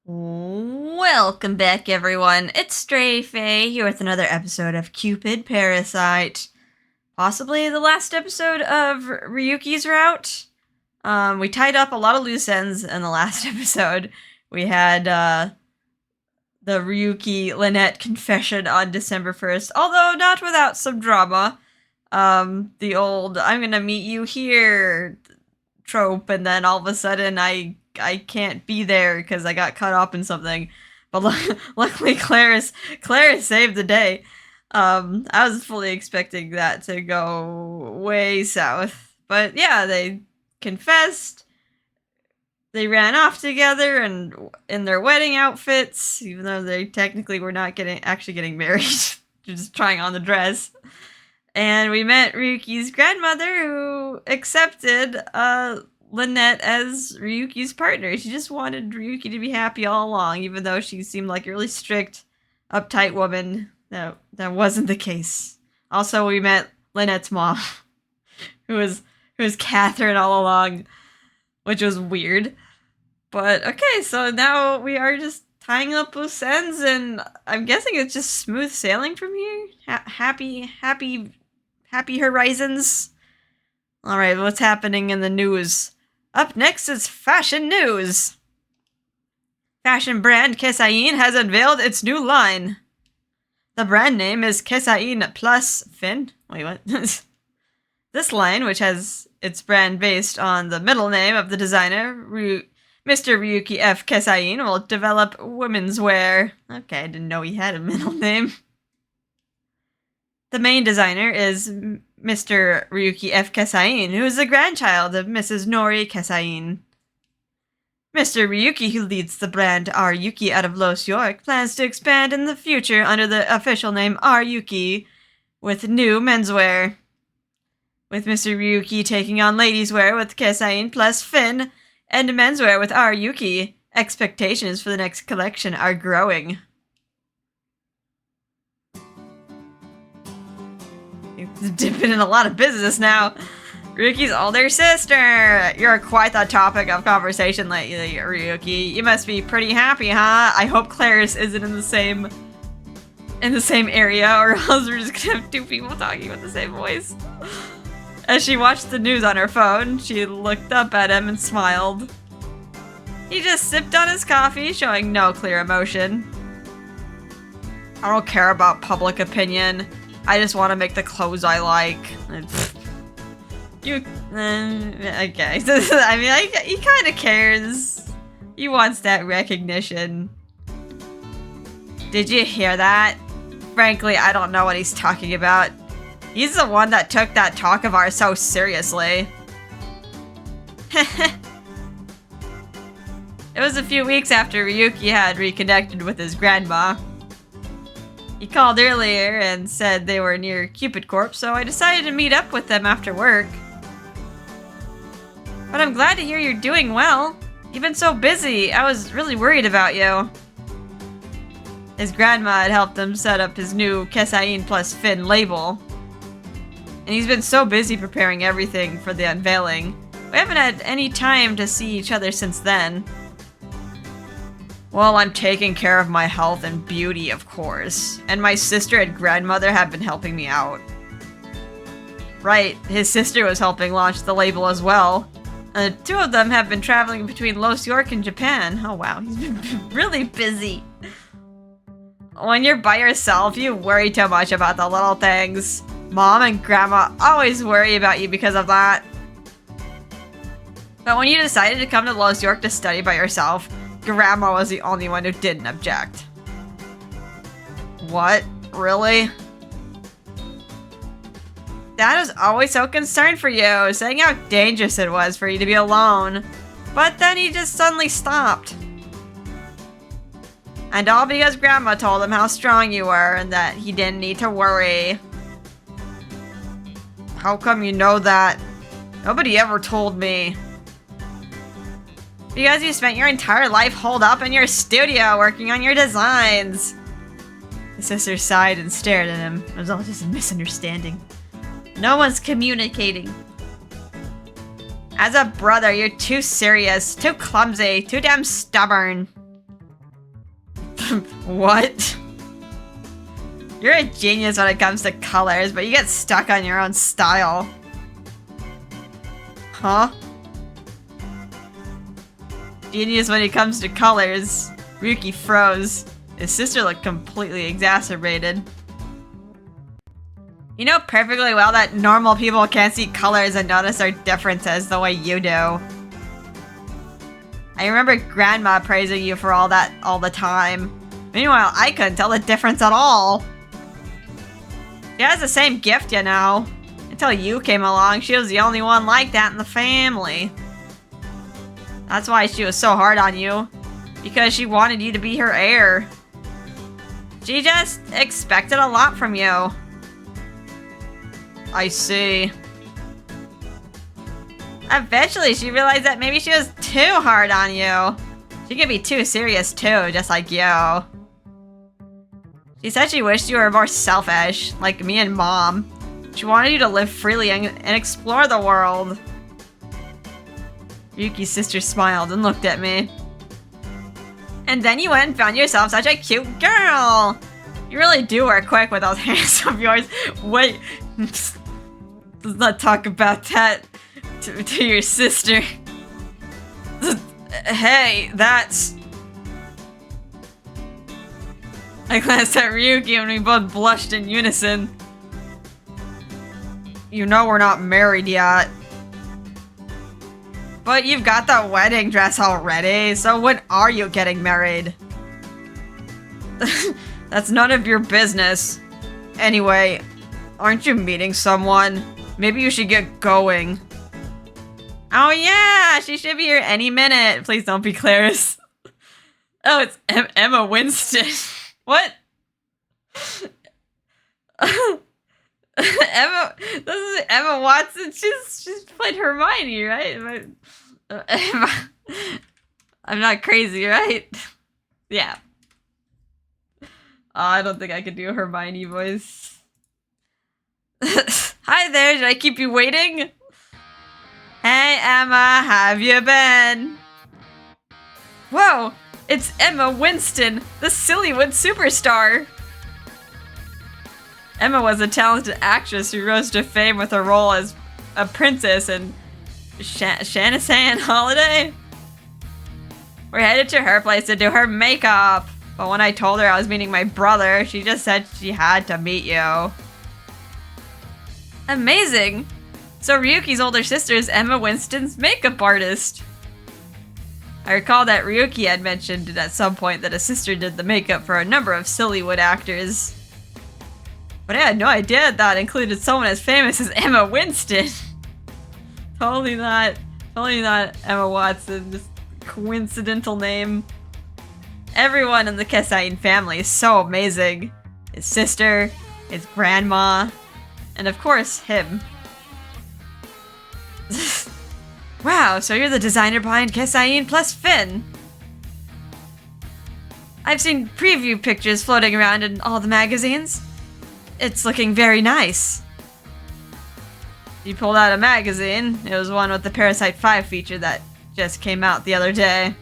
Welcome back, everyone. It's Stray Faye here with another episode of Cupid, Parasite. Possibly the last episode of Ryuki's route. We tied up a lot of loose ends in the last episode. We had the Ryuki Lynette confession on December 1st, although not without some drama. The old "I'm gonna meet you here" trope, and then all of a sudden I can't be there because I got caught up in something. But luckily Claris saved the day. I was fully expecting that to go way south. But yeah, they confessed. They ran off together and in their wedding outfits, even though they technically were not actually getting married. Just trying on the dress. And we met Ryuki's grandmother, who accepted Lynette as Ryuki's partner. She just wanted Ryuki to be happy all along, even though she seemed like a really strict, uptight woman. That wasn't the case. Also, we met Lynette's mom, who was Catherine all along, which was weird. But okay, so now we are just tying up loose ends, and I'm guessing it's just smooth sailing from here. Happy horizons. All right, what's happening in the news? Up next is fashion news. Fashion brand Kesain has unveiled its new line. The brand name is Kesain plus Fin. Wait, what? This line, which has its brand based on the middle name of the designer, Mr. Ryuki F. Kesain, will develop women's wear. Okay, I didn't know he had a middle name. The main designer is Mr. Ryuki F. Kesain, who is the grandchild of Mrs. Nori Kesain. Mr. Ryuki, who leads the brand R. Yuki out of Los York, plans to expand in the future under the official name R. Yuki with new menswear. With Mr. Ryuki taking on ladies' wear with Kesain plus Fin and menswear with R. Yuki, expectations for the next collection are growing. Dipping in a lot of business now. Ryuki's older sister. You're quite the topic of conversation lately, Ryuki. You must be pretty happy, huh? I hope Claris isn't in the same area, or else we're just gonna have two people talking with the same voice. As she watched the news on her phone, she looked up at him and smiled. He just sipped on his coffee, showing no clear emotion. I don't care about public opinion. I just want to make the clothes I like. Okay. I mean, he kind of cares. He wants that recognition. Did you hear that? Frankly, I don't know what he's talking about. He's the one that took that talk of ours so seriously. It was a few weeks after Ryuki had reconnected with his grandma. He called earlier and said they were near Cupid Corp, so I decided to meet up with them after work. But I'm glad to hear you're doing well. You've been so busy. I was really worried about you. His grandma had helped him set up his new Kesain plus Fin label. And he's been so busy preparing everything for the unveiling. We haven't had any time to see each other since then. Well, I'm taking care of my health and beauty, of course. And my sister and grandmother have been helping me out. Right, his sister was helping launch the label as well. The two of them have been traveling between Los York and Japan. Oh wow, he's been really busy. When you're by yourself, you worry too much about the little things. Mom and Grandma always worry about you because of that. But when you decided to come to Los York to study by yourself, Grandma was the only one who didn't object. What? Really? Dad was always so concerned for you, saying how dangerous it was for you to be alone. But then he just suddenly stopped. And all because Grandma told him how strong you were and that he didn't need to worry. How come you know that? Nobody ever told me. Because you spent your entire life holed up in your studio working on your designs. His sister sighed and stared at him. It was all just a misunderstanding. No one's communicating. As a brother, you're too serious, too clumsy, too damn stubborn. What? You're a genius when it comes to colors, but you get stuck on your own style. Huh? Genius when it comes to colors. Ryuki froze. His sister looked completely exacerbated. You know perfectly well that normal people can't see colors and notice their differences the way you do. I remember Grandma praising you for all that all the time. Meanwhile, I couldn't tell the difference at all. She has the same gift, you know. Until you came along, she was the only one like that in the family. That's why she was so hard on you. Because she wanted you to be her heir. She just expected a lot from you. I see. Eventually, she realized that maybe she was too hard on you. She could be too serious too, just like you. She said she wished you were more selfish, like me and Mom. She wanted you to live freely and explore the world. Ryuki's sister smiled and looked at me. And then you went and found yourself such a cute girl! You really do work quick with those hands of yours. Wait, let's not talk about that to your sister. Hey, that's... I glanced at Ryuki and we both blushed in unison. You know we're not married yet. But you've got the wedding dress already, so when are you getting married? That's none of your business. Anyway, aren't you meeting someone? Maybe you should get going. Oh yeah, she should be here any minute. Please don't be Clarice. Oh, it's Emma Winston. What? Emma, this is Emma Watson. She's played Hermione, right? I'm not crazy, right? Yeah. I don't think I could do a Hermione voice. Hi there, did I keep you waiting? Hey Emma, how have you been? Whoa, it's Emma Winston, the Sillywood superstar. Emma was a talented actress who rose to fame with her role as a princess in Shanasan Holiday. We're headed to her place to do her makeup. But when I told her I was meeting my brother, she just said she had to meet you. Amazing! So Ryuki's older sister is Emma Winston's makeup artist. I recall that Ryuki had mentioned at some point that a sister did the makeup for a number of Sillywood actors. But I had no idea that included someone as famous as Emma Winston. Totally not Emma Watson, just coincidental name. Everyone in the Kesain family is so amazing. His sister, his grandma, and of course, him. Wow, so you're the designer behind Kesain plus Finn. I've seen preview pictures floating around in all the magazines. It's looking very nice. You pulled out a magazine. It was one with the Parasite 5 feature that just came out the other day.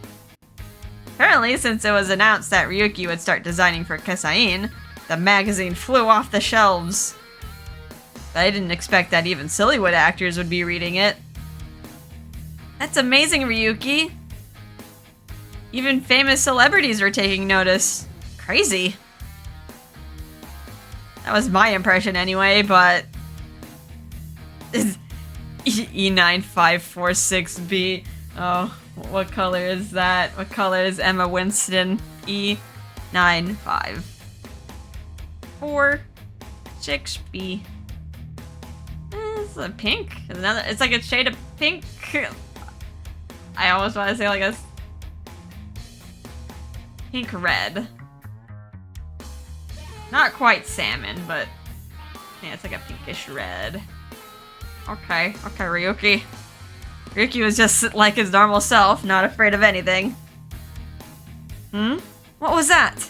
Apparently, since it was announced that Ryuki would start designing for Kesain, the magazine flew off the shelves. But I didn't expect that even Sillywood actors would be reading it. That's amazing, Ryuki. Even famous celebrities were taking notice. Crazy. That was my impression anyway, but... E9546B. Oh, what color is that? What color is Emma Winston? E95466B. It's a pink. It's like a shade of pink. I almost want to say like a pink red. Not quite salmon, but yeah, it's like a pinkish red. Okay, Ryuki. Ryuki was just like his normal self, not afraid of anything. What was that?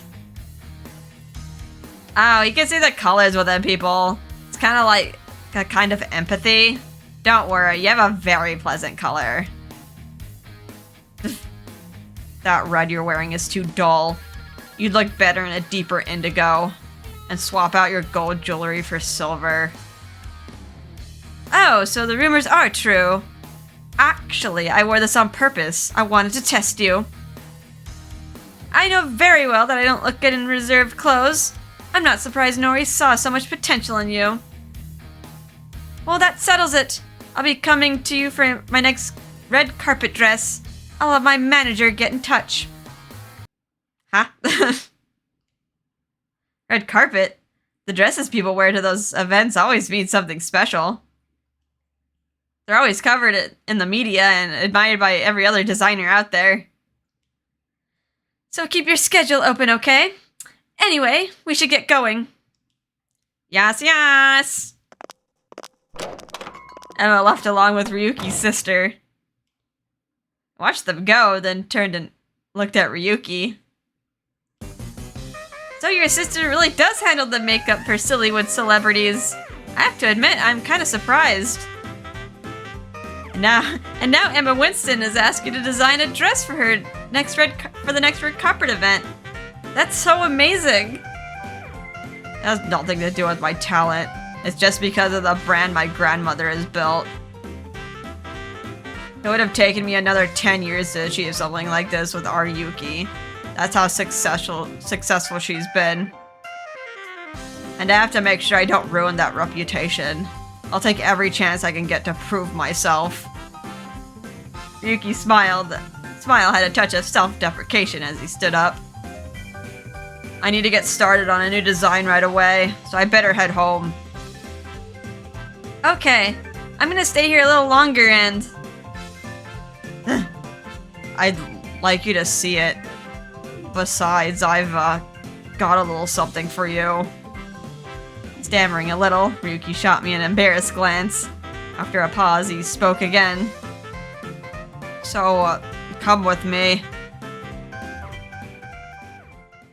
Oh, you can see the colors within people. It's kind of like a kind of empathy. Don't worry, you have a very pleasant color. That red you're wearing is too dull. you'd look better in a deeper indigo. And swap out your gold jewelry for silver. Oh, so the rumors are true. Actually, I wore this on purpose. I wanted to test you. I know very well that I don't look good in reserved clothes. I'm not surprised Nori saw so much potential in you. Well, that settles it. I'll be coming to you for my next red carpet dress. I'll have my manager get in touch. Huh? Red carpet? The dresses people wear to those events always mean something special. They're always covered in the media and admired by every other designer out there. So keep your schedule open, okay? Anyway, we should get going. Yas, yas! Emma left along with Ryuki's sister. Watched them go, then turned and looked at Ryuki. So your sister really does handle the makeup for Sillywood celebrities. I have to admit, I'm kind of surprised. And now Emma Winston has asked you to design a dress for her for the next red carpet event. That's so amazing. It has nothing to do with my talent. It's just because of the brand my grandmother has built. It would have taken me another 10 years to achieve something like this with Ryuki. That's how successful she's been. And I have to make sure I don't ruin that reputation. I'll take every chance I can get to prove myself. Ryuki smiled. Smile had a touch of self-deprecation as he stood up. I need to get started on a new design right away, so I better head home. Okay, I'm gonna stay here a little longer and... I'd like you to see it. Besides, I've got a little something for you. Stammering a little, Ryuki shot me an embarrassed glance. After a pause, he spoke again. So, come with me.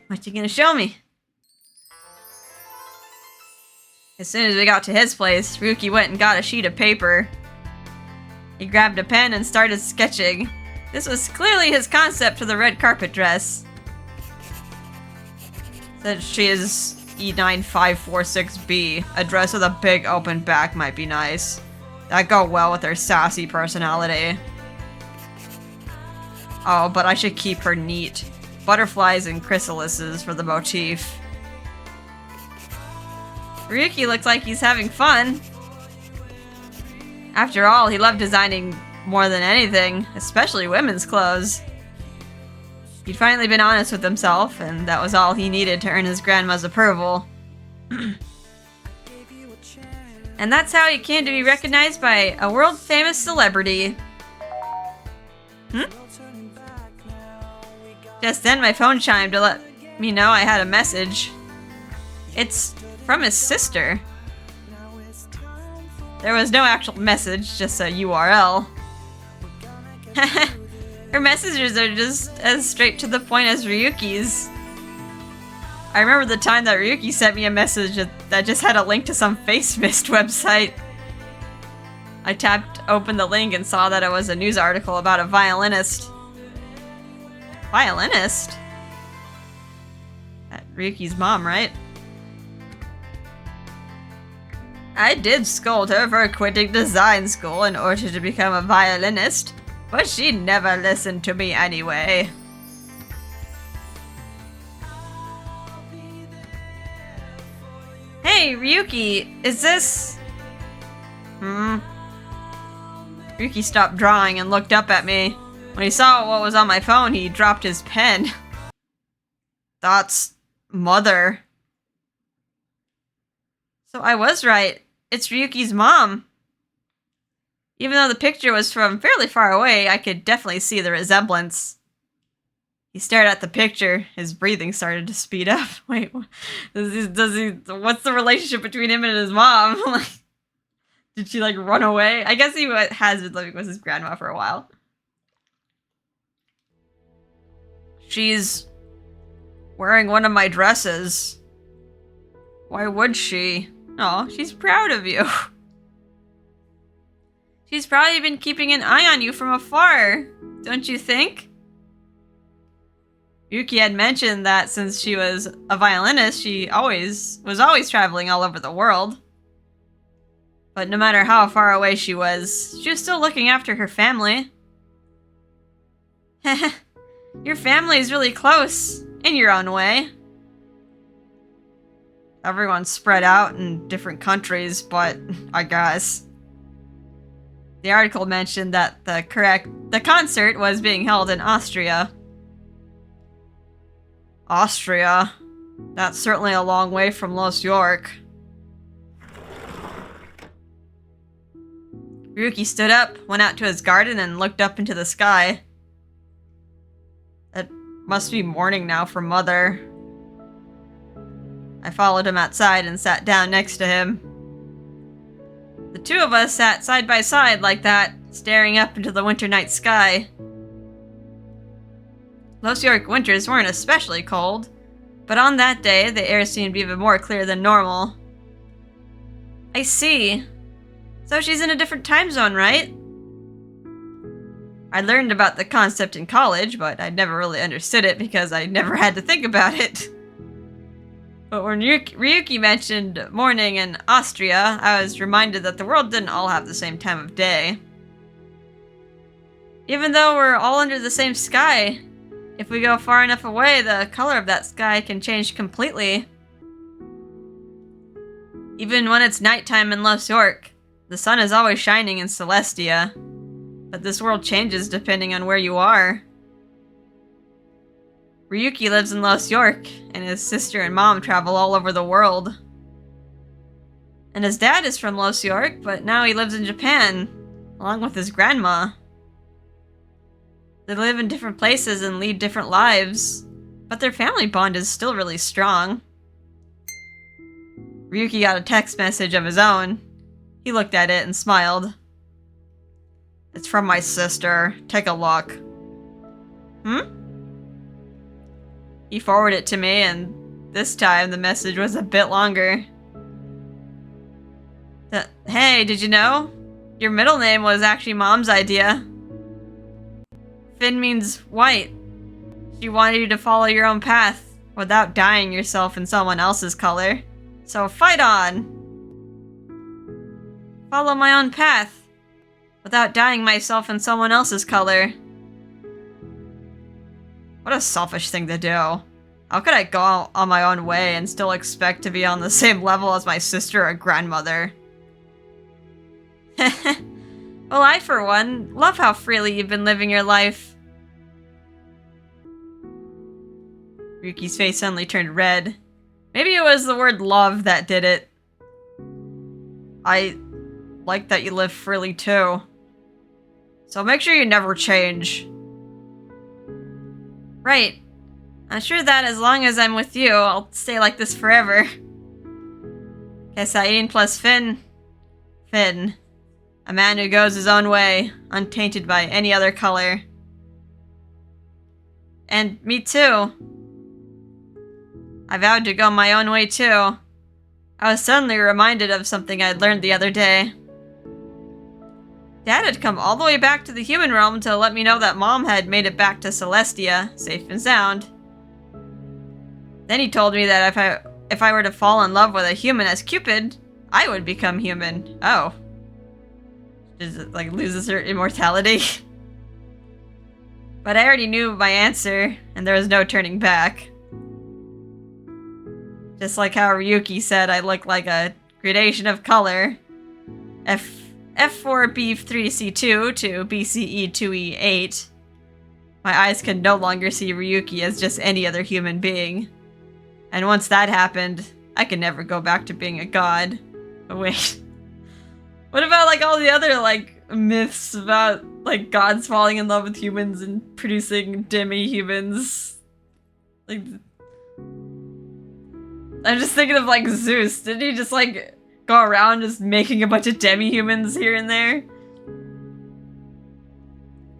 What you gonna show me? As soon as we got to his place, Ryuki went and got a sheet of paper. He grabbed a pen and started sketching. This was clearly his concept for the red carpet dress. Said she is E9546B. A dress with a big open back might be nice. That'd go well with her sassy personality. Oh, but I should keep her neat. Butterflies and chrysalises for the motif. Ryuki looks like he's having fun. After all, he loved designing more than anything, especially women's clothes. He'd finally been honest with himself, and that was all he needed to earn his grandma's approval. And that's how he came to be recognized by a world-famous celebrity. Just then my phone chimed to let me know I had a message. It's from his sister. There was no actual message, just a URL. Her messages are just as straight to the point as Ryuki's. I remember the time that Ryuki sent me a message that just had a link to some Face Mist website. I tapped open the link and saw that it was a news article about a violinist. Violinist? That Ryuki's mom, right? I did scold her for quitting design school in order to become a violinist, but she never listened to me anyway. Hey, Ryuki, is this... Ryuki stopped drawing and looked up at me. When he saw what was on my phone, he dropped his pen. That's... Mother. So I was right. It's Ryuki's mom. Even though the picture was from fairly far away, I could definitely see the resemblance. He stared at the picture. His breathing started to speed up. Wait, what's the relationship between him and his mom? Like, did she, like, run away? I guess he has been living with his grandma for a while. She's wearing one of my dresses. Why would she? Oh, she's proud of you. She's probably been keeping an eye on you from afar, don't you think? Ryuki had mentioned that since she was a violinist, she was always traveling all over the world. But no matter how far away she was still looking after her family. Your family is really close, in your own way. Everyone's spread out in different countries, but I guess. The article mentioned that the concert was being held in Austria. Austria? That's certainly a long way from Los York. Ryuki stood up, went out to his garden, and looked up into the sky. It must be morning now for Mother. I followed him outside and sat down next to him. The two of us sat side by side like that, staring up into the winter night sky. Los York winters weren't especially cold, but on that day, the air seemed even more clear than normal. I see. So she's in a different time zone, right? I learned about the concept in college, but I'd never really understood it because I never had to think about it. But when Ryuki mentioned morning in Austria, I was reminded that the world didn't all have the same time of day. Even though we're all under the same sky, if we go far enough away, the color of that sky can change completely. Even when it's nighttime in Los York, the sun is always shining in Celestia. But this world changes depending on where you are. Ryuki lives in Los York, and his sister and mom travel all over the world. And his dad is from Los York, but now he lives in Japan, along with his grandma. They live in different places and lead different lives, but their family bond is still really strong. Ryuki got a text message of his own. He looked at it and smiled. It's from my sister. Take a look. He forwarded it to me, and this time the message was a bit longer. Hey, did you know? Your middle name was actually Mom's idea. Finn means white. She wanted you to follow your own path without dyeing yourself in someone else's color. So fight on! Follow my own path without dyeing myself in someone else's color. What a selfish thing to do. How could I go on my own way and still expect to be on the same level as my sister or grandmother? Well, I, for one, love how freely you've been living your life. Ryuki's face suddenly turned red. Maybe it was the word love that did it. I like that you live freely too. So make sure you never change. Right. I'm sure that as long as I'm with you, I'll stay like this forever. Kesain plus Finn. Finn. A man who goes his own way, untainted by any other color. And me too. I vowed to go my own way too. I was suddenly reminded of something I'd learned the other day. Dad had come all the way back to the human realm to let me know that Mom had made it back to Celestia, safe and sound. Then he told me that if I were to fall in love with a human as Cupid, I would become human. Oh. Does it, like, loses her immortality? But I already knew my answer, and there was no turning back. Just like how Ryuki said I look like a gradation of color. F4B3C2 to BCE2E8. My eyes can no longer see Ryuki as just any other human being. And once that happened, I could never go back to being a god. But wait. What about, like, all the other, like, myths about, like, gods falling in love with humans and producing demi-humans? Like, I'm just thinking of, like, Zeus. Didn't he just, like, go around just making a bunch of demi-humans here and there?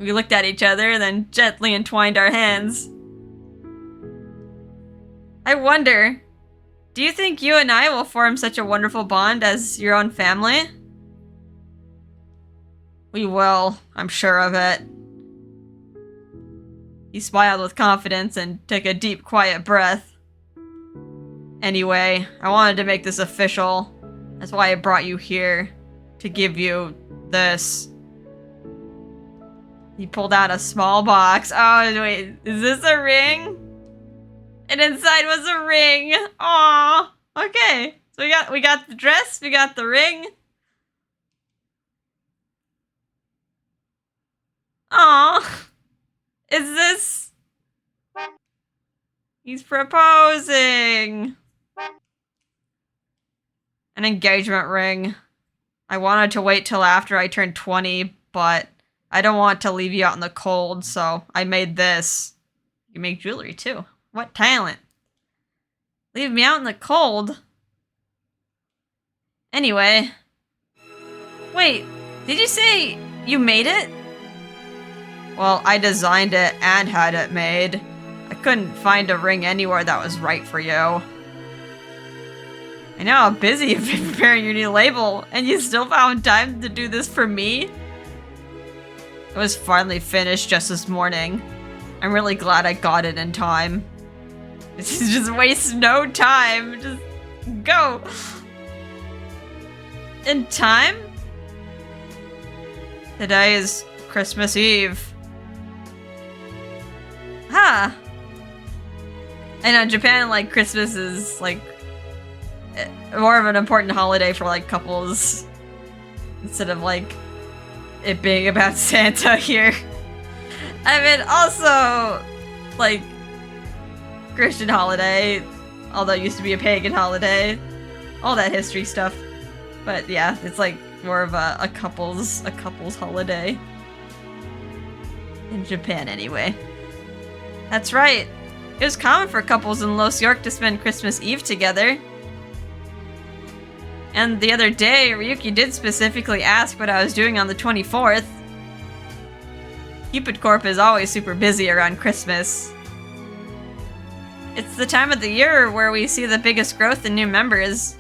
We looked at each other, then gently entwined our hands. I wonder, do you think you and I will form such a wonderful bond as your own family? We will, I'm sure of it. He smiled with confidence and took a deep, quiet breath. Anyway, I wanted to make this official. That's why I brought you here. To give you this. He pulled out a small box. Oh, wait. Is this a ring? And inside was a ring. Aww. Okay. So we got the dress. We got the ring. Aww. Is this... He's proposing. An engagement ring. I wanted to wait till after I turned 20, but I don't want to leave you out in the cold, so I made this. You make jewelry too. What talent. Leave me out in the cold. Anyway. Wait, did you say you made it? Well, I designed it and had it made. I couldn't find a ring anywhere that was right for you. I know how busy you've been preparing your new label, and you still found time to do this for me? It was finally finished just this morning. I'm really glad I got it in time. This is just waste no time. Just go. In time? Today is Christmas Eve. Huh. I know, Japan, like, Christmas is, like, more of an important holiday for, like, couples. Instead of, like, it being about Santa here. I mean, also, like, Christian holiday, although it used to be a pagan holiday. All that history stuff. But yeah, it's like more of a couple's holiday. In Japan, anyway. That's right. It was common for couples in Los York to spend Christmas Eve together. And the other day, Ryuki did specifically ask what I was doing on the 24th. Cupid Corp is always super busy around Christmas. It's the time of the year where we see the biggest growth in new members.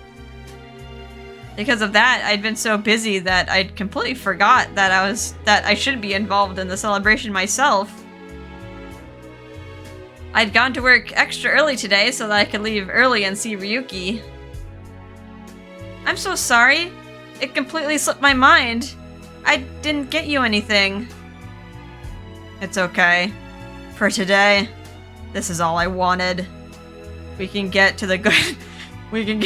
Because of that, I'd been so busy that I'd completely forgot that I should be involved in the celebration myself. I'd gone to work extra early today so that I could leave early and see Ryuki. I'm so sorry. It completely slipped my mind. I didn't get you anything. It's okay. For today, this is all I wanted. We can get to the good... we can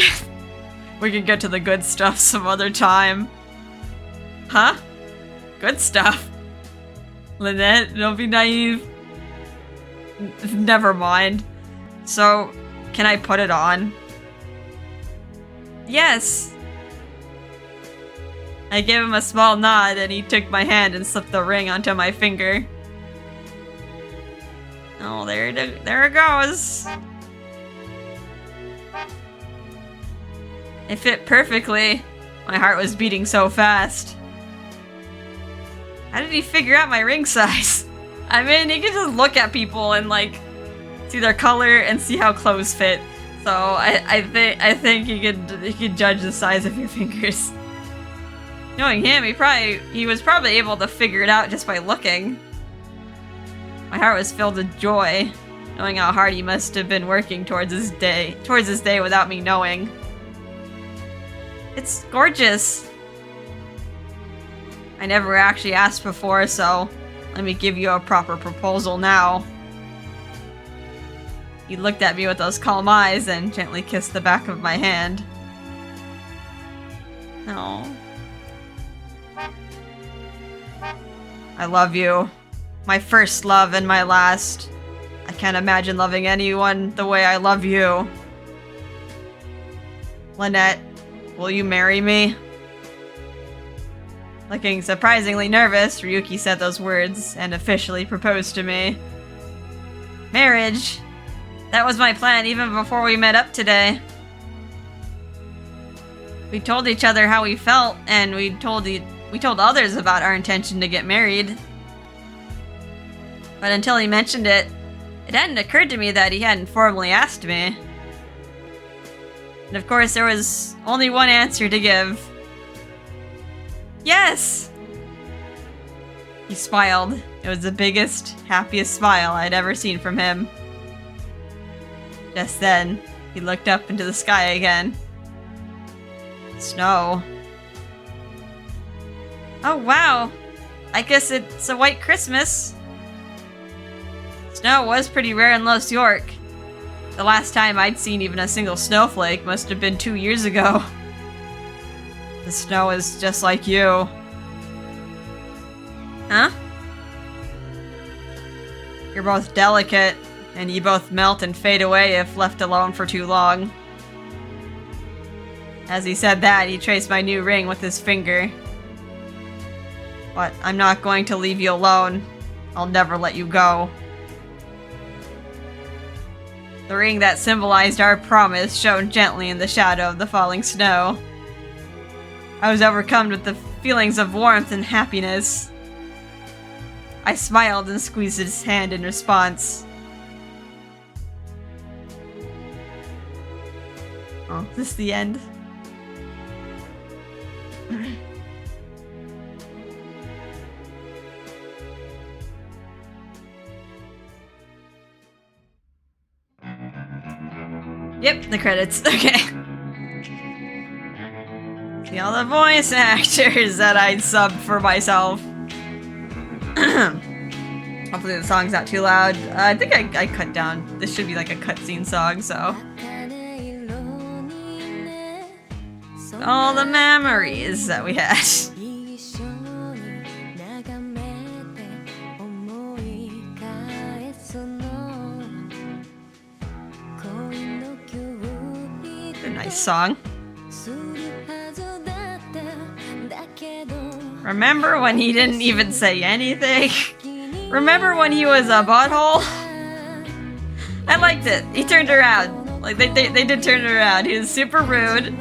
get to the good stuff some other time. Huh? Good stuff? Lynette, don't be naive. Never mind. So, can I put it on? Yes. I gave him a small nod and he took my hand and slipped the ring onto my finger. Oh, there it goes. It fit perfectly. My heart was beating so fast. How did he figure out my ring size? I mean, he could just look at people and, like, see their color and see how clothes fit. So I think he could judge the size of your fingers. Knowing him, he was probably able to figure it out just by looking. My heart was filled with joy, knowing how hard he must have been working towards this day without me knowing. It's gorgeous. I never actually asked before, so let me give you a proper proposal now. He looked at me with those calm eyes and gently kissed the back of my hand. Oh. I love you. My first love and my last. I can't imagine loving anyone the way I love you. Lynette, will you marry me? Looking surprisingly nervous, Ryuki said those words and officially proposed to me. Marriage. That was my plan even before we met up today. We told each other how we felt, and we told others about our intention to get married. But until he mentioned it, it hadn't occurred to me that he hadn't formally asked me. And of course, there was only one answer to give. Yes! He smiled, It was the biggest, happiest smile I'd ever seen from him. Just then, he looked up into the sky again. Snow. Oh wow! I guess it's a white Christmas. Snow was pretty rare in Los York. The last time I'd seen even a single snowflake must have been 2 years ago. The snow is just like you. Huh? You're both delicate, and you both melt and fade away if left alone for too long. As he said that, he traced my new ring with his finger. But I'm not going to leave you alone. I'll never let you go. The ring that symbolized our promise shone gently in the shadow of the falling snow. I was overcome with the feelings of warmth and happiness. I smiled and squeezed his hand in response. Oh, is this the end? Yep, the credits. Okay. See all the voice actors that I'd subbed for myself. Hopefully the song's not too loud. I think I cut down. This should be like a cutscene song, so. All the memories that we had. A nice song. Remember when he didn't even say anything? Remember when he was a butthole? I liked it. He turned around. Like, they did turn it around. He was super rude,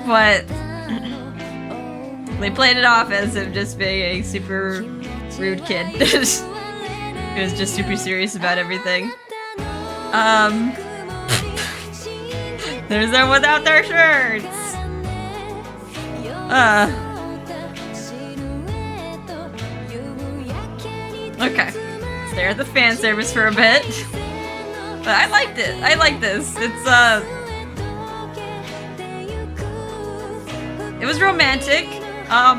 but they played it off as him just being a super rude kid. He was just super serious about everything. There's them without their shirts! Okay. Stare at the fan service for a bit. But I liked it. I like this. It's, it was romantic. I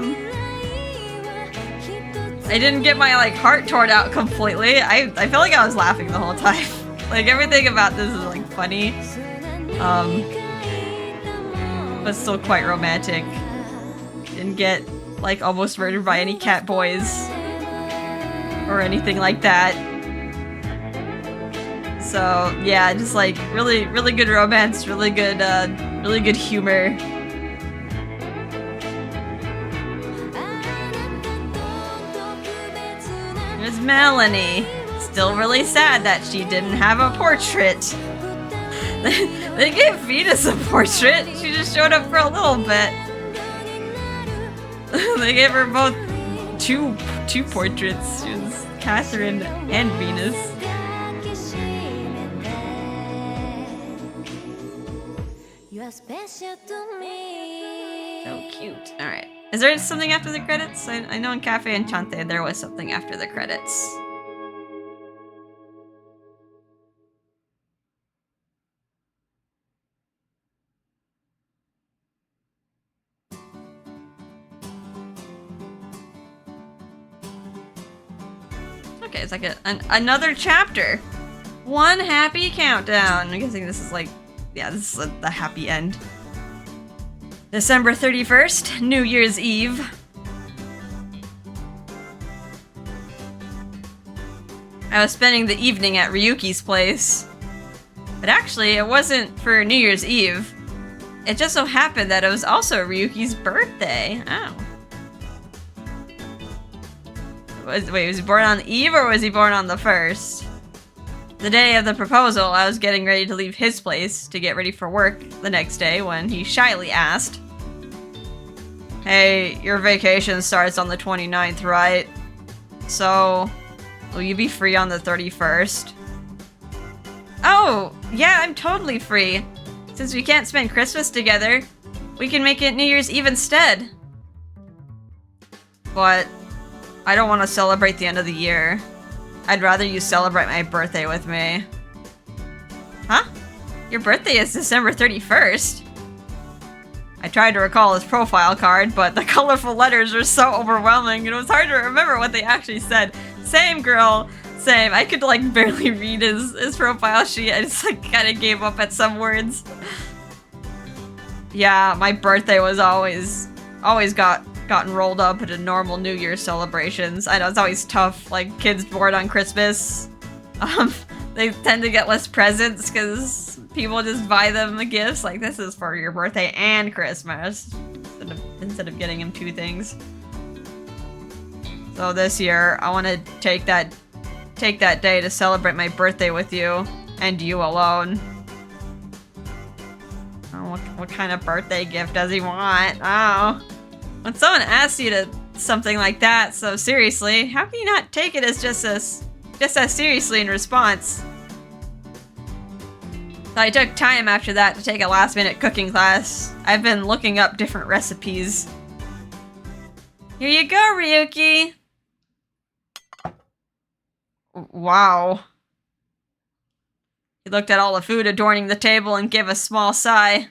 didn't get my, like, heart torn out completely. I felt like I was laughing the whole time. Like, everything about this is, like, funny. But still quite romantic. Didn't get, like, almost murdered by any cat boys. Or anything like that. So, yeah, just, like, really, really good romance, really good humor. There's Melanie. Still really sad that she didn't have a portrait. They gave Venus a portrait. She just showed up for a little bit. They gave her both two portraits. She was Catherine and Venus. So cute. Alright. Is there something after the credits? I know in Cafe Enchante there was something after the credits. Okay, it's like another chapter. One happy countdown. I'm guessing this is like, yeah, this is the happy end. December 31st, New Year's Eve. I was spending the evening at Ryuki's place. But actually, it wasn't for New Year's Eve. It just so happened that it was also Ryuki's birthday. Oh. Wait, was he born on the eve or was he born on the 1st? The day of the proposal, I was getting ready to leave his place to get ready for work the next day when he shyly asked, "Hey, your vacation starts on the 29th, right? So, will you be free on the 31st? Oh, yeah, I'm totally free. Since we can't spend Christmas together, we can make it New Year's Eve instead. But I don't want to celebrate the end of the year. I'd rather you celebrate my birthday with me. Huh? Your birthday is December 31st? I tried to recall his profile card, but the colorful letters were so overwhelming, it was hard to remember what they actually said. Same, girl. Same. I could, like, barely read his profile sheet. I just, like, kind of gave up at some words. Yeah, my birthday was always gotten rolled up into normal New Year's celebrations. I know it's always tough, like kids born on Christmas. They tend to get less presents because people just buy them gifts. Like, this is for your birthday and Christmas, instead of getting them two things. So this year, I want to take that day to celebrate my birthday with you, and you alone. Oh, what kind of birthday gift does he want? Oh. When someone asks you to something like that so seriously, how can you not take it as just as seriously in response? So I took time after that to take a last-minute cooking class. I've been looking up different recipes. Here you go, Ryuki! Wow. He looked at all the food adorning the table and gave a small sigh.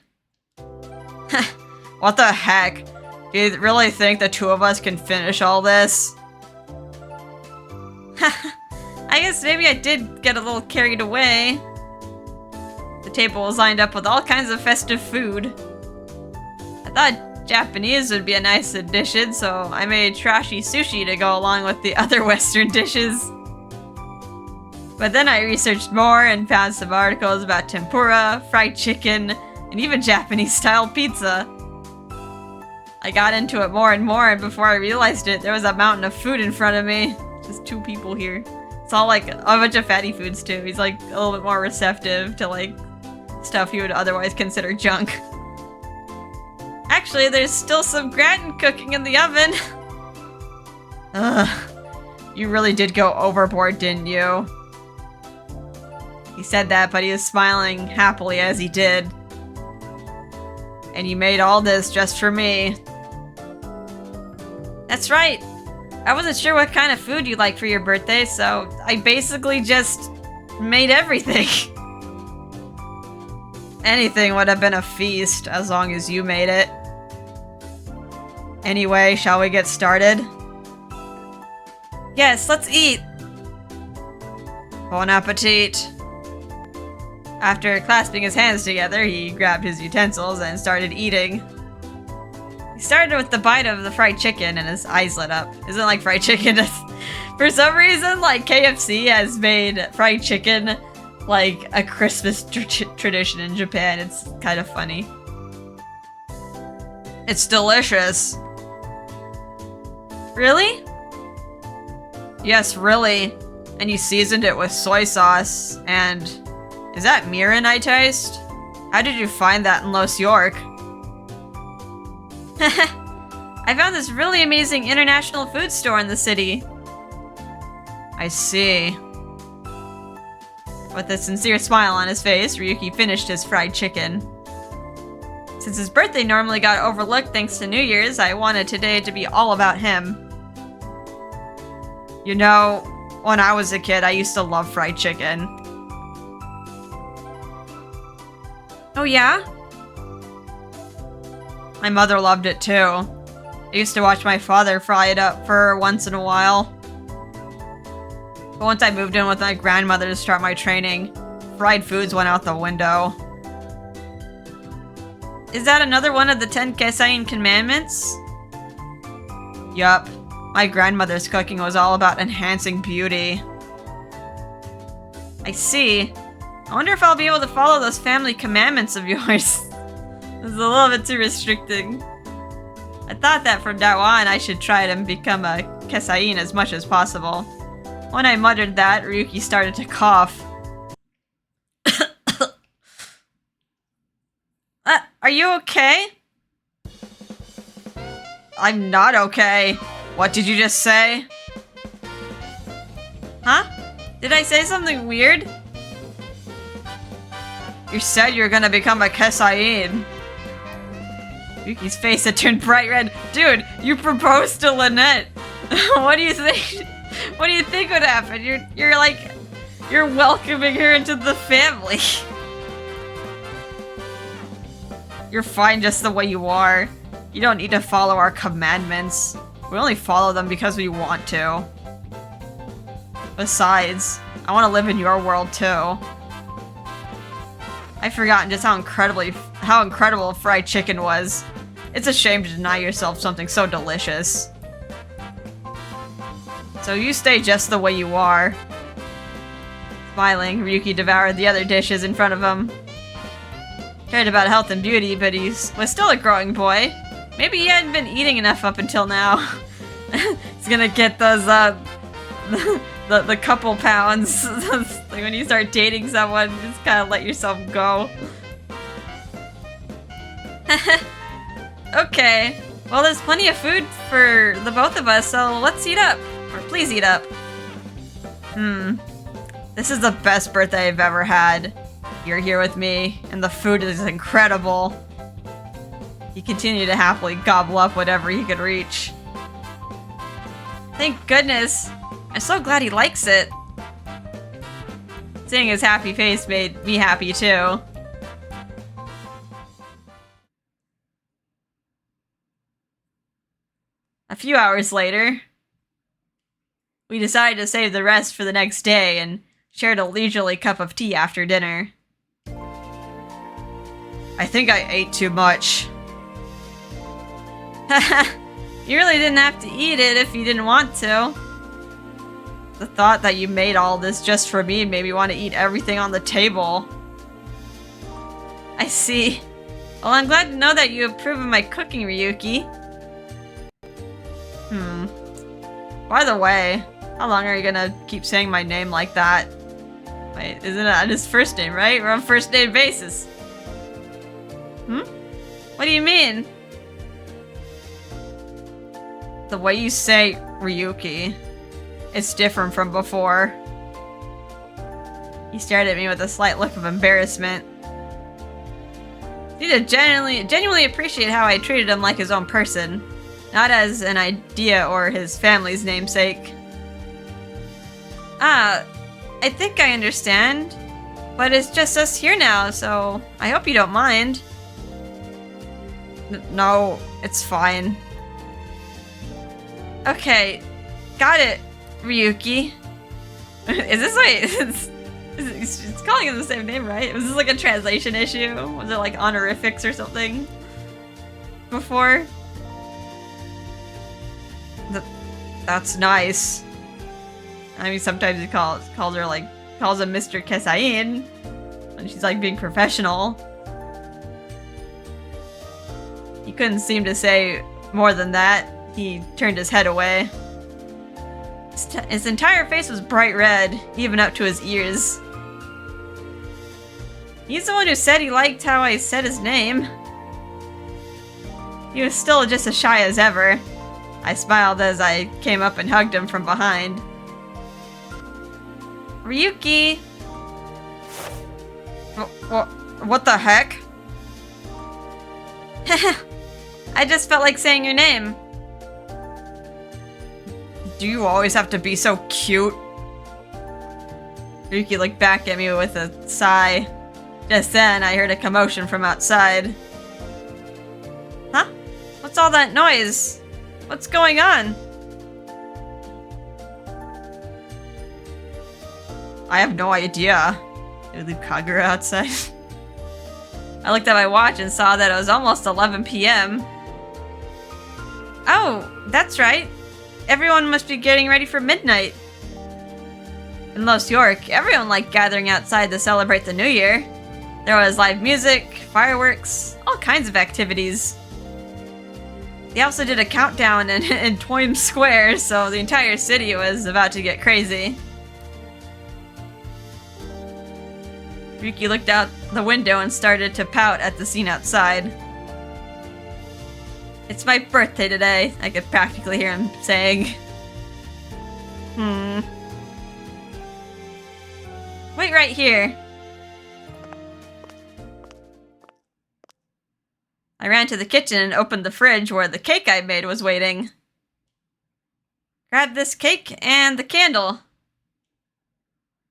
What the heck? Do you really think the two of us can finish all this? I guess maybe I did get a little carried away. The table was lined up with all kinds of festive food. I thought Japanese would be a nice addition, so I made trashy sushi to go along with the other Western dishes. But then I researched more and found some articles about tempura, fried chicken, and even Japanese-style pizza. I got into it more and more, and before I realized it, there was a mountain of food in front of me. Just two people here. It's all like a bunch of fatty foods too. He's like a little bit more receptive to like stuff you would otherwise consider junk. Actually, there's still some gratin cooking in the oven. Ugh. You really did go overboard, didn't you? He said that, but he was smiling happily as he did. And you made all this just for me. That's right. I wasn't sure what kind of food you like for your birthday, so I basically just made everything. Anything would have been a feast as long as you made it. Anyway, shall we get started? Yes, let's eat. Bon appetit. After clasping his hands together, he grabbed his utensils and started eating. He started with the bite of the fried chicken and his eyes lit up. Isn't it like fried chicken? For some reason, like KFC has made fried chicken like a Christmas tradition in Japan. It's kind of funny. It's delicious. Really? Yes, really. And you seasoned it with soy sauce and... Is that mirin I taste? How did you find that in Los York? I found this really amazing international food store in the city. I see. With a sincere smile on his face, Ryuki finished his fried chicken. Since his birthday normally got overlooked thanks to New Year's, I wanted today to be all about him. You know, when I was a kid, I used to love fried chicken. Oh yeah? My mother loved it too. I used to watch my father fry it up for her once in a while. But once I moved in with my grandmother to start my training, fried foods went out the window. Is that another one of the 10 Kesain commandments? Yup. My grandmother's cooking was all about enhancing beauty. I see. I wonder if I'll be able to follow those family commandments of yours. This is a little bit too restricting. I thought that from now on I should try to become a Kesain as much as possible. When I muttered that, Ryuki started to cough. Are you okay? I'm not okay. What did you just say? Huh? Did I say something weird? You said you were gonna become a Kesain. Ryuki's face had turned bright red. Dude, you proposed to Lynette. What do you think? What do you think would happen? You're like, you're welcoming her into the family. You're fine just the way you are. You don't need to follow our commandments. We only follow them because we want to. Besides, I want to live in your world too. I've forgotten just how incredible fried chicken was. It's a shame to deny yourself something so delicious. So you stay just the way you are. Smiling, Ryuki devoured the other dishes in front of him. Cared about health and beauty, but he was still a growing boy. Maybe he hadn't been eating enough up until now. He's gonna get those, the couple pounds. Like when you start dating someone, just kind of let yourself go. Okay. Well, there's plenty of food for the both of us, so let's eat up. Or please eat up. This is the best birthday I've ever had. You're here with me, and the food is incredible. He continued to happily gobble up whatever he could reach. Thank goodness. I'm so glad he likes it. Seeing his happy face made me happy too. A few hours later, we decided to save the rest for the next day and shared a leisurely cup of tea after dinner. I think I ate too much. You really didn't have to eat it if you didn't want to. The thought that you made all this just for me made me want to eat everything on the table. I see. Well, I'm glad to know that you approve of my cooking, Ryuki. By the way, how long are you gonna keep saying my name like that? Wait, isn't it his first name, right? We're on first name basis. What do you mean? The way you say Ryuki, it's different from before. He stared at me with a slight look of embarrassment. He did genuinely appreciate how I treated him like his own person, not as an idea or his family's namesake. I think I understand, but it's just us here now, so I hope you don't mind. No, it's fine. Okay, got it, Ryuki. Is this like... It's calling him the same name, right? Was this like a translation issue? Was it like honorifics or something? Before? That's nice. I mean, sometimes he calls him Mr. Kesain when she's like being professional. He couldn't seem to say more than that. He turned his head away. His entire face was bright red, even up to his ears. He's the one who said he liked how I said his name. He was still just as shy as ever. I smiled as I came up and hugged him from behind. Ryuki! What the heck? I just felt like saying your name. Do you always have to be so cute? Ryuki looked back at me with a sigh. Just then, I heard a commotion from outside. Huh? What's all that noise? What's going on? I have no idea. Did we leave Kagura outside? I looked at my watch and saw that it was almost 11 p.m. Oh, that's right. Everyone must be getting ready for midnight. In Los York, everyone liked gathering outside to celebrate the new year. There was live music, fireworks, all kinds of activities. They also did a countdown in Times Square, so the entire city was about to get crazy. Ryuki looked out the window and started to pout at the scene outside. It's my birthday today, I could practically hear him saying. Wait right here. I ran to the kitchen and opened the fridge where the cake I made was waiting. Grab this cake and the candle.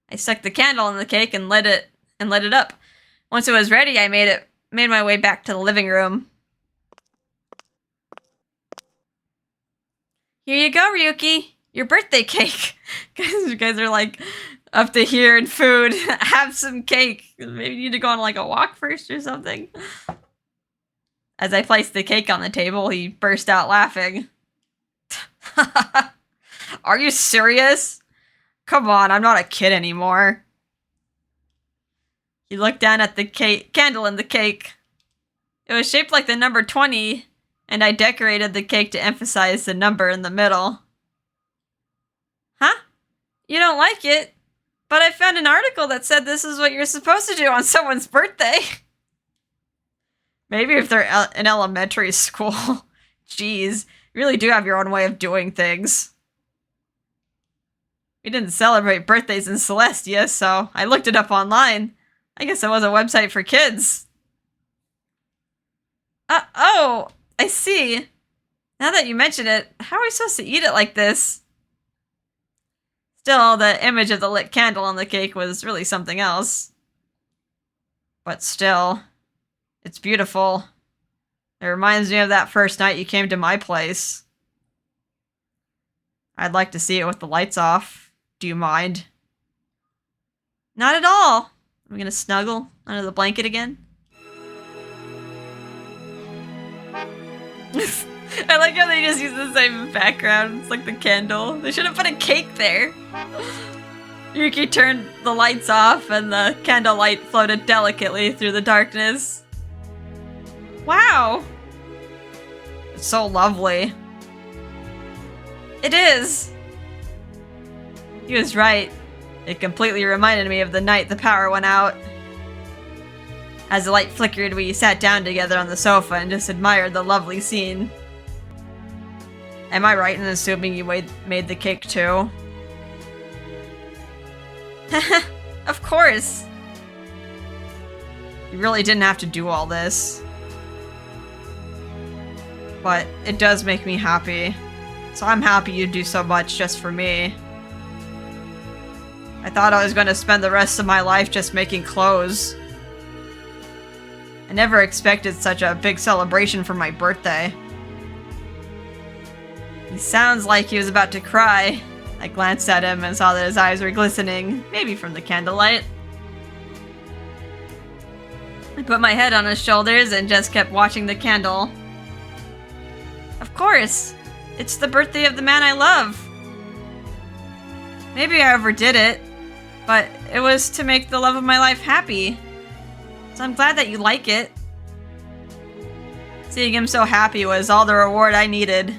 I stuck the candle in the cake and lit it up. Once it was ready, I made my way back to the living room. Here you go, Ryuki. Your birthday cake. You guys are like up to here in food. Have some cake. Maybe you need to go on like a walk first or something. As I placed the cake on the table, he burst out laughing. Are you serious? Come on, I'm not a kid anymore. He looked down at the candle in the cake. It was shaped like the number 20, and I decorated the cake to emphasize the number in the middle. Huh? You don't like it? But I found an article that said this is what you're supposed to do on someone's birthday. Maybe if they're in elementary school. Jeez, you really do have your own way of doing things. We didn't celebrate birthdays in Celestia, so I looked it up online. I guess it was a website for kids. Oh, I see. Now that you mention it, how are we supposed to eat it like this? Still, the image of the lit candle on the cake was really something else. But still, it's beautiful. It reminds me of that first night you came to my place. I'd like to see it with the lights off. Do you mind? Not at all. I'm gonna snuggle under the blanket again. I like how they just use the same background. It's like the candle. They should have put a cake there. Ryuki turned the lights off and the candlelight floated delicately through the darkness. Wow! It's so lovely. It is! He was right. It completely reminded me of the night the power went out. As the light flickered, we sat down together on the sofa and just admired the lovely scene. Am I right in assuming you made the cake too? Of course! You really didn't have to do all this. But it does make me happy. So I'm happy you do so much just for me. I thought I was going to spend the rest of my life just making clothes. I never expected such a big celebration for my birthday. He sounds like he was about to cry. I glanced at him and saw that his eyes were glistening, maybe from the candlelight. I put my head on his shoulders and just kept watching the candle. Of course! It's the birthday of the man I love! Maybe I overdid it, but it was to make the love of my life happy. So I'm glad that you like it. Seeing him so happy was all the reward I needed.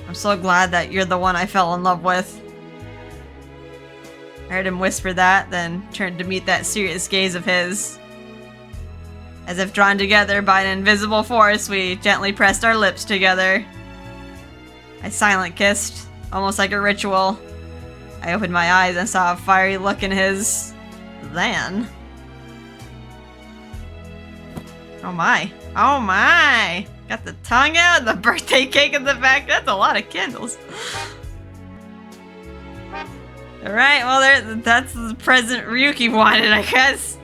I'm so glad that you're the one I fell in love with. I heard him whisper that, then turned to meet that serious gaze of his. As if drawn together by an invisible force, we gently pressed our lips together. I silent kissed, almost like a ritual. I opened my eyes and saw a fiery look in his... Then... Oh my. Oh my! Got the tongue out, the birthday cake in the back. That's a lot of candles. Alright, well that's the present Ryuki wanted, I guess.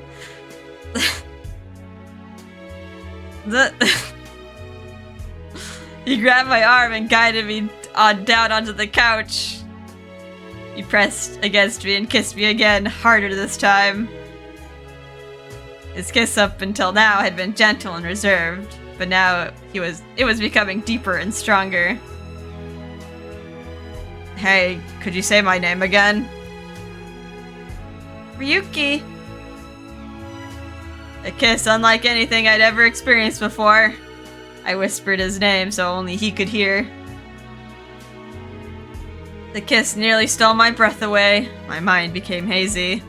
He grabbed my arm and guided me down onto the couch. He pressed against me and kissed me again, harder this time. His kiss up until now had been gentle and reserved, but now it was becoming deeper and stronger. Hey, could you say my name again? Ryuki. A kiss unlike anything I'd ever experienced before. I whispered his name so only he could hear. The kiss nearly stole my breath away. My mind became hazy.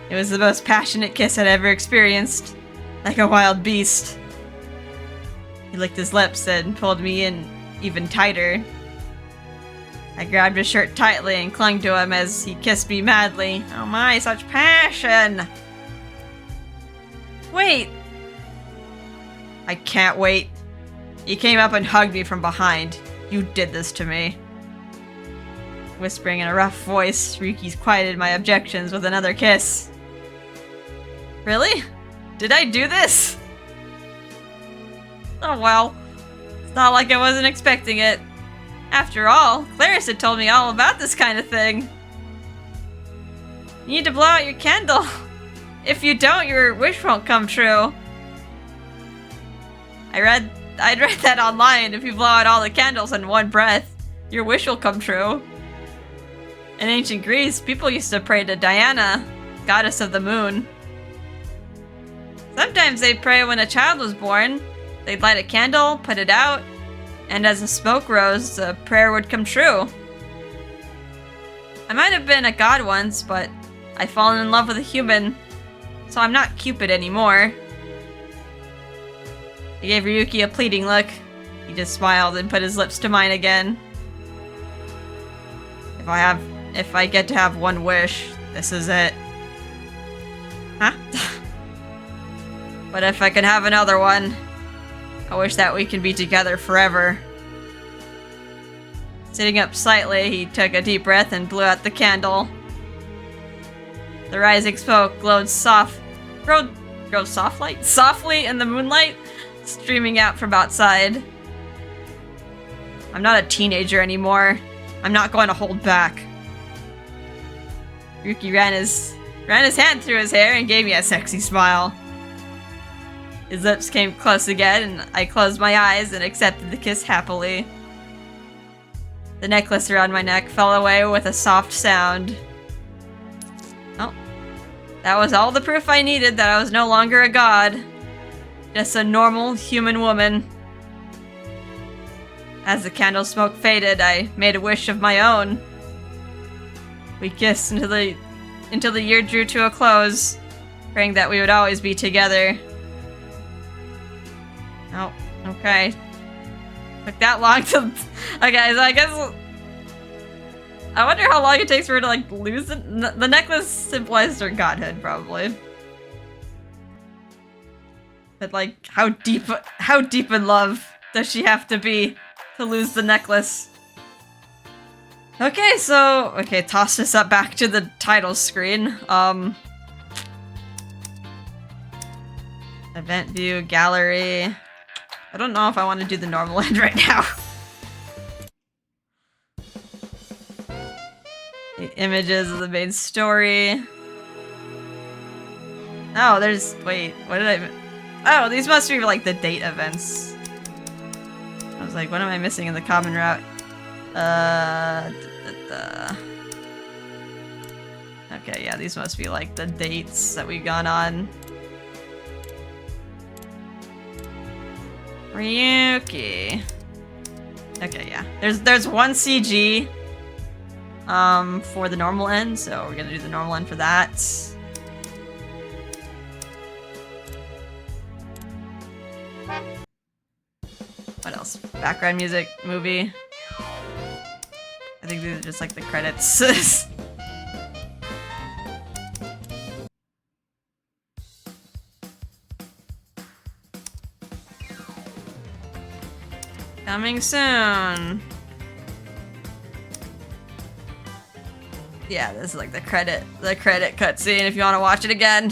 It was the most passionate kiss I'd ever experienced. Like a wild beast. He licked his lips and pulled me in even tighter. I grabbed his shirt tightly and clung to him as he kissed me madly. Oh my, such passion! Wait! I can't wait. He came up and hugged me from behind. You did this to me. Whispering in a rough voice, Ryuki's quieted my objections with another kiss. Really? Did I do this? Oh well. It's not like I wasn't expecting it. After all, Clarice had told me all about this kind of thing. You need to blow out your candle. If you don't, your wish won't come true. I'd read that online. If you blow out all the candles in one breath, your wish will come true. In ancient Greece, people used to pray to Diana, goddess of the moon. Sometimes they'd pray when a child was born. They'd light a candle, put it out, and as the smoke rose, the prayer would come true. I might have been a god once, but I've fallen in love with a human, so I'm not Cupid anymore. I gave Ryuki a pleading look. He just smiled and put his lips to mine again. If I get to have one wish, this is it. Huh? But if I can have another one, I wish that we can be together forever. Sitting up slightly, he took a deep breath and blew out the candle. The rising smoke glowed softly in the moonlight, streaming out from outside. I'm not a teenager anymore. I'm not going to hold back. Ryuki ran his hand through his hair and gave me a sexy smile. His lips came close again, and I closed my eyes and accepted the kiss happily. The necklace around my neck fell away with a soft sound. Oh, that was all the proof I needed that I was no longer a god. Just a normal human woman. As the candle smoke faded, I made a wish of my own. We kissed until the year drew to a close, praying that we would always be together. Oh, okay. Took that long to... Okay, so I guess... I wonder how long it takes for her to, like, lose it. The necklace symbolized her godhood, probably. But, like, how deep in love does she have to be to lose the necklace? Okay, so... Okay, toss this up back to the title screen. Event view, gallery... I don't know if I want to do the normal end right now. The images of the main story. Oh, there's... Wait, what did I... Oh, these must be like the date events. I was like, what am I missing in the common route? Okay, yeah, these must be like the dates that we've gone on. Ryuki. Okay, yeah. There's one CG for the normal end, so we're gonna do the normal end for that. What else? Background music, movie. I think these are just like the credits. Coming soon. Yeah, this is like the credit cutscene if you want to watch it again.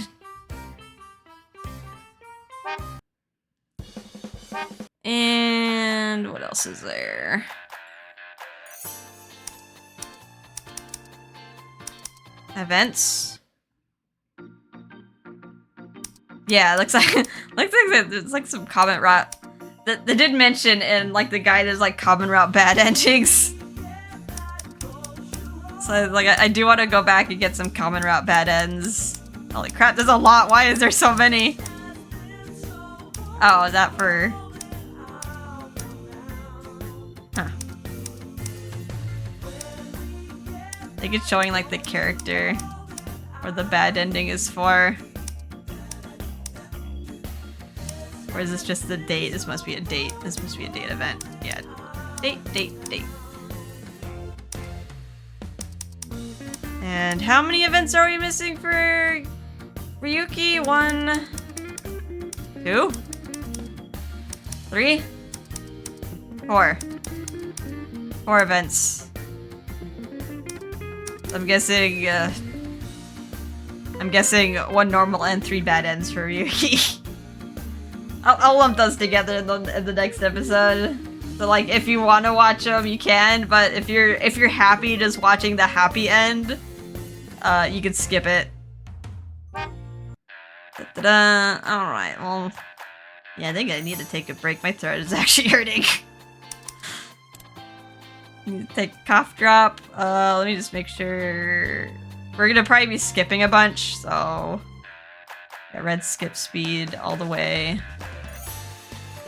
And what else is there? Events. Yeah, it looks like it's like some comment route. They did mention in like the guide there's like common route bad endings. So like I do want to go back and get some common route bad ends. Holy crap, there's a lot. Why is there so many? Oh, is that for... Huh. I think it's showing like the character where the bad ending is for. Or is this just the date? This must be a date. This must be a date event. Yeah. Date. And how many events are we missing for Ryuki? 1, 2, 3, 4. 4 events. I'm guessing 1 normal and 3 bad ends for Ryuki. I'll lump those together in the next episode. So like, if you want to watch them, you can. But if you're happy just watching the happy end, you can skip it. Da-da-da. All right. Well, yeah, I think I need to take a break. My throat is actually hurting. Need to take a cough drop. Let me just make sure. We're gonna probably be skipping a bunch, so yeah, red skip speed all the way.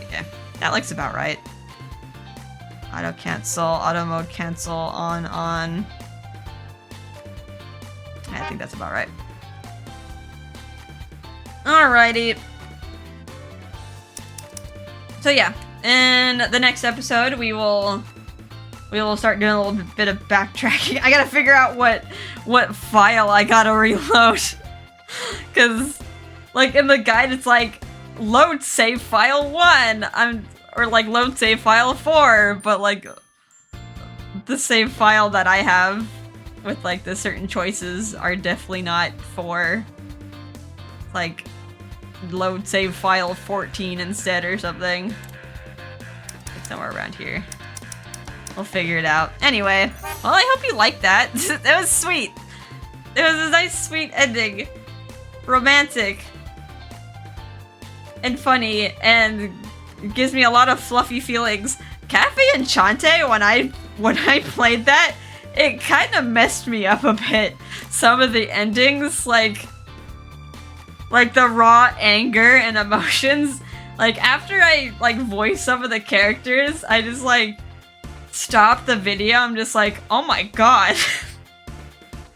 Yeah, that looks about right. Auto cancel, auto mode cancel, on. I think that's about right. Alrighty. So yeah, in the next episode we will start doing a little bit of backtracking. I gotta figure out what file I gotta reload. Cause like in the guide it's like load save file 1. Or like load save file 4, but like the save file that I have with like the certain choices are definitely not 4. Like load save file 14 instead or something. It's somewhere around here. We'll figure it out. Anyway, well, I hope you liked that. That was sweet. It was a nice, sweet ending. Romantic. And funny, and it gives me a lot of fluffy feelings. Cafe Enchante, when I played that, it kind of messed me up a bit. Some of the endings, like the raw anger and emotions. Like, after I, like, voice some of the characters, I just, like, stop the video. I'm just like, oh my god.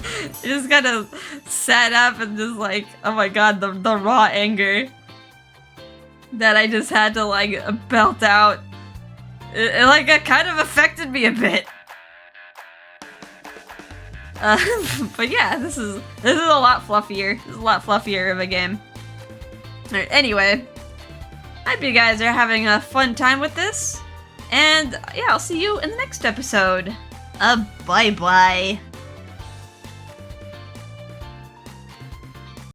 It just kind of sat up and just like, oh my god, the raw anger that I just had to like belt out. It kind of affected me a bit. But yeah, this is a lot fluffier. This is a lot fluffier of a game. Alright, anyway, I hope you guys are having a fun time with this. And yeah, I'll see you in the next episode. Bye-bye.